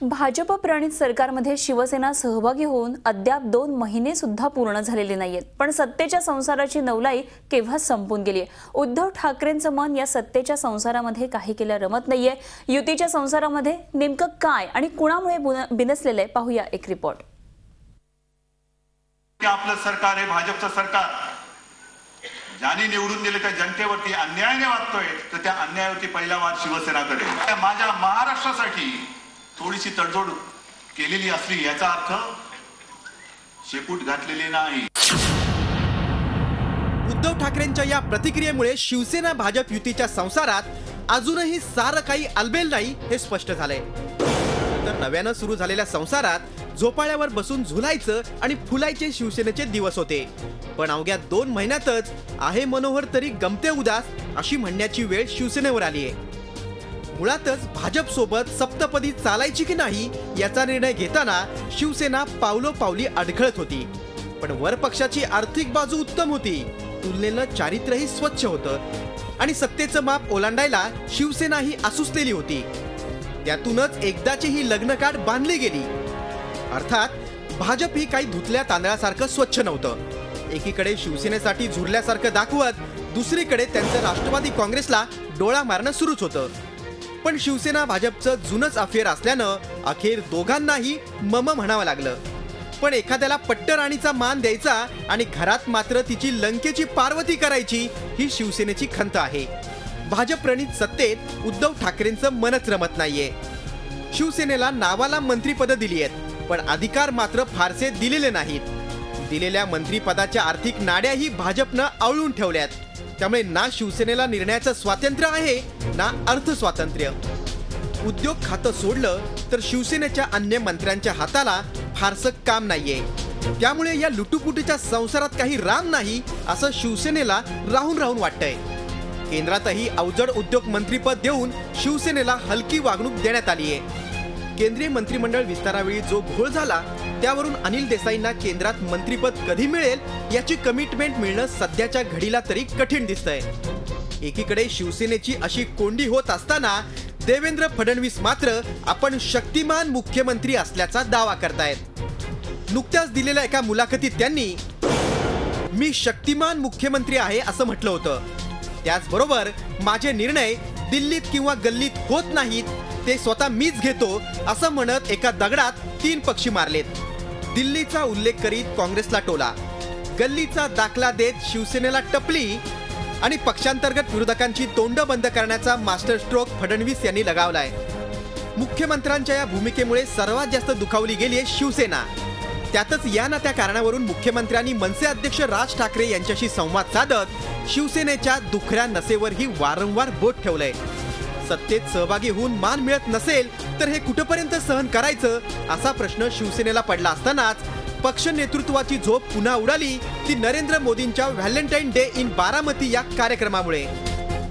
भाजप प्रणित सरकारमध्ये शिवसेना सहभागी होऊन अद्याप 2 महिने सुद्धा पूर्ण झालेले नाहीयेत, पण सत्तेच्या संसाराची नवलाई केव्हा संपून गेली आहे। उद्धव ठाकरेंचं मन या सत्तेच्या संसारामध्ये काही केल्या रमत नाहीये। युतीच्या संसारामध्ये नेमकं काय आणि कुणामुळे बिनसलेलं आहे पाहूया एक रिपोर्ट। आपलं सरकार आहे भाजपचं सरकार, ज्यांनी निवडून दिले त्या जनतेवरती अन्यायाने वागतोय, तर त्या अन्यायावरती पहिला वाद शिवसेनाकडे। माझ्या महाराष्ट्रासाठी थोडीशी तडजोड केलेली असली याचा अर्थ शेपूट घातलेली नाही। उद्धव ठाकरेंच्या या प्रतिक्रियेमुळे शिवसेना भाजप युतीच्या संसारात अजूनही सारं काही अलबेल नाही हे स्पष्ट झालंय। तर नव्यानं सुरू झालेल्या संसारात झोपाळ्यावर बसून झुलायचं आणि फुलायचे शिवसेनेचे दिवस होते, पण अवघ्या 2 महिन्यातच आहे मनोहर तरी गमते उदास अशी म्हणण्याची वेळ शिवसेनेवर आली आहे। मुळातच भाजप सोबत सप्तपदी चालायची की नाही याचा निर्णय घेताना शिवसेना पावलोपावली अडखळत होती, पण वर पक्षाची आर्थिक बाजू उत्तम होती, तुलनेनं चारित्र्यही स्वच्छ होतं आणि सत्तेचं माप ओलांडायला शिवसेना ही आसुसलेली होती। त्यातूनच एकदाची ही लग्नकाठ बांधली गेली। अर्थात भाजप ही काही धुतल्या तांदळासारखं स्वच्छ नव्हतं। एकीकडे शिवसेनेसाठी झुरल्यासारखं दाखवत दुसरीकडे त्यांचं राष्ट्रवादी काँग्रेसला डोळा मारणं सुरूच होतं। पण शिवसेना भाजपचं जुनच अफेअर असल्यानं अखेर दोघांनाही मम म्हणावं लागलं। पण एखाद्याला पट्टराणीचा मान द्यायचा आणि घरात मात्र तिची लंकेची पार्वती करायची ही शिवसेनेची खंत आहे। भाजप प्रणित सत्तेत उद्धव ठाकरेंचं मनच रमत नाहीये। शिवसेनेला नावाला मंत्रीपद दिली आहेत, पण अधिकार मात्र फारसे दिलेले नाहीत। दिलेल्या मंत्रीपदाच्या आर्थिक नाड्याही भाजपनं आवळून ठेवल्यात, त्यामुळे ना शिवसेनेला निर्णयाचं स्वातंत्र्य आहे ना अर्थ स्वातंत्र्य। उद्योग खातं सोडलं तर शिवसेनेच्या अन्य मंत्र्यांच्या हाताला फारसं काम नाहीये, त्यामुळे या लुटुपुटीच्या संसारात काही राम नाही असं शिवसेनेला राहून राहून वाटतंय। केंद्रातही अवजड उद्योग मंत्रीपद देऊन शिवसेनेला हलकी वागणूक देण्यात आली आहे। केंद्रीय मंत्रिमंडळ विस्तारावेळी जो घोळ झाला त्यावरून अनिल देसाईंना केंद्रात मंत्रीपद कधी मिळेल याची कमिटमेंट मिळणं सध्याच्या घडीला तरी कठीण दिसतंय। एकीकडे शिवसेनेची अशी कोंडी होत असताना देवेंद्र फडणवीस मात्र आपण शक्तिमान मुख्यमंत्री असल्याचा दावा करतायत। नुकत्याच दिलेल्या एका मुलाखतीत त्यांनी मी शक्तिमान मुख्यमंत्री आहे असं म्हटलं होतं। त्याचबरोबर माझे निर्णय दिल्लीत किंवा गल्लीत होत नाहीत, ते स्वतः मीच घेतो असं म्हणत एका दगडात 3 पक्षी मारलेत। दिल्लीचा उल्लेख करीत काँग्रेसला टोला, गल्लीचा दाखला देत शिवसेनेला टपली आणि पक्षांतर्गत विरोधकांची तोंड बंद करण्याचा मास्टर स्ट्रोक फडणवीस यांनी लगावलाय। मुख्यमंत्र्यांच्या या भूमिकेमुळे सर्वात जास्त दुखावली गेली आहे शिवसेना। त्यातच या ना त्या कारणावरून मुख्यमंत्र्यांनी मनसे अध्यक्ष राज ठाकरे यांच्याशी संवाद साधत शिवसेनेच्या दुखऱ्या नसेवरही वारंवार बोट ठेवलंय। सत्तेत सहभागी होऊन मान मिळत नसेल तर हे कुठपर्यंत सहन करायचं असा प्रश्न शिवसेनेला पडला असतानाच पक्ष नेतृत्वाची झोप पुन्हा उडाली ती नरेंद्र मोदींच्या व्हॅलेंटाईन डे इन बारामती या कार्यक्रमामुळे।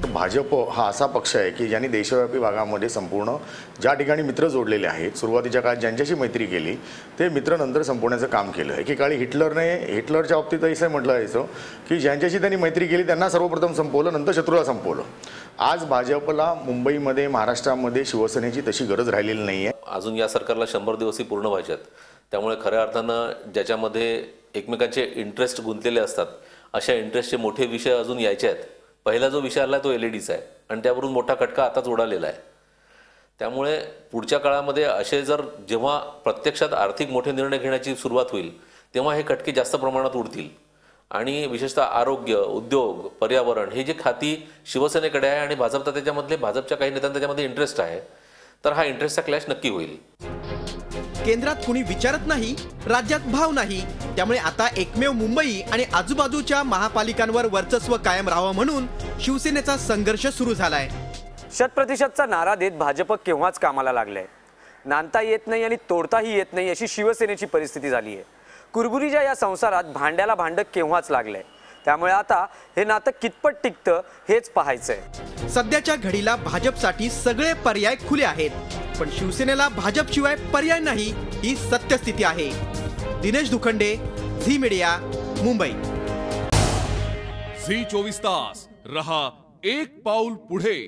भाजप हा असा पक्ष आहे की ज्यांनी देशव्यापी भागामध्ये संपूर्ण ज्या ठिकाणी मित्र जोडलेले आहेत, सुरुवातीच्या काळात ज्यांच्याशी मैत्री केली ते मित्र नंतर संपवण्याचं काम केलं। एकेकाळी हिटलरच्या बाबतीत असं म्हटलं जायचं की ज्यांच्याशी त्यांनी मैत्री केली त्यांना सर्वप्रथम संपवलं, नंतर शत्रूला संपवलं। आज भाजपला मुंबईमध्ये महाराष्ट्रामध्ये शिवसेनेची तशी गरज राहिलेली नाही आहे। अजून या सरकारला 100 दिवसही पूर्ण व्हायचे आहेत, त्यामुळे खऱ्या अर्थानं ज्याच्यामध्ये एकमेकांचे इंटरेस्ट गुंतलेले असतात अशा इंटरेस्टचे मोठे विषय अजून यायचे आहेत। पहिला जो विषय आला तो एलईडीचा आहे आणि त्यावरून मोठा खटका आताच उडालेला आहे। त्यामुळे पुढच्या काळामध्ये असे जर जेव्हा प्रत्यक्षात आर्थिक मोठे निर्णय घेण्याची सुरुवात होईल तेव्हा हे खटके जास्त प्रमाणात उडतील आणि विशेषतः आरोग्य, उद्योग, पर्यावरण हे जे खाती शिवसेनेकडे आहे आणि भाजपचा त्याच्यामधले भाजपच्या काही नेत्यांना त्याच्यामध्ये इंटरेस्ट आहे, तर हा इंटरेस्टचा क्लॅश नक्की होईल। केंद्रात कुणी विचारत नाही, राज्यात भाव नाही, त्यामुळे आता एकमेव मुंबई आणि आजूबाजूच्या महापालिकांवर वर्चस्व कायम राहावं म्हणून शिवसेनेचा संघर्ष सुरू झालाय। 100%चा नारा देत भाजप केव्हाच कामाला लागलंय। नांदता येत नाही आणि तोडताही येत नाही अशी शिवसेनेची परिस्थिती झाली आहे। कुरबुरीच्या या संसारात भांड्याला भांड केव्हाच लागलंय, त्यामुळे आता हे नातं कितपत टिकतं हेच पाहायचंय। सध्याच्या घडीला भाजपसाठी सगळे पर्याय खुले आहेत, पण शिवसेनेला भाजपशिवाय पर्याय नाही ही सत्यस्थिती आहे। दिनेश दुखंडे, झी मीडिया, मुंबई। झी 24 तास रहा एक पाऊल पुढे।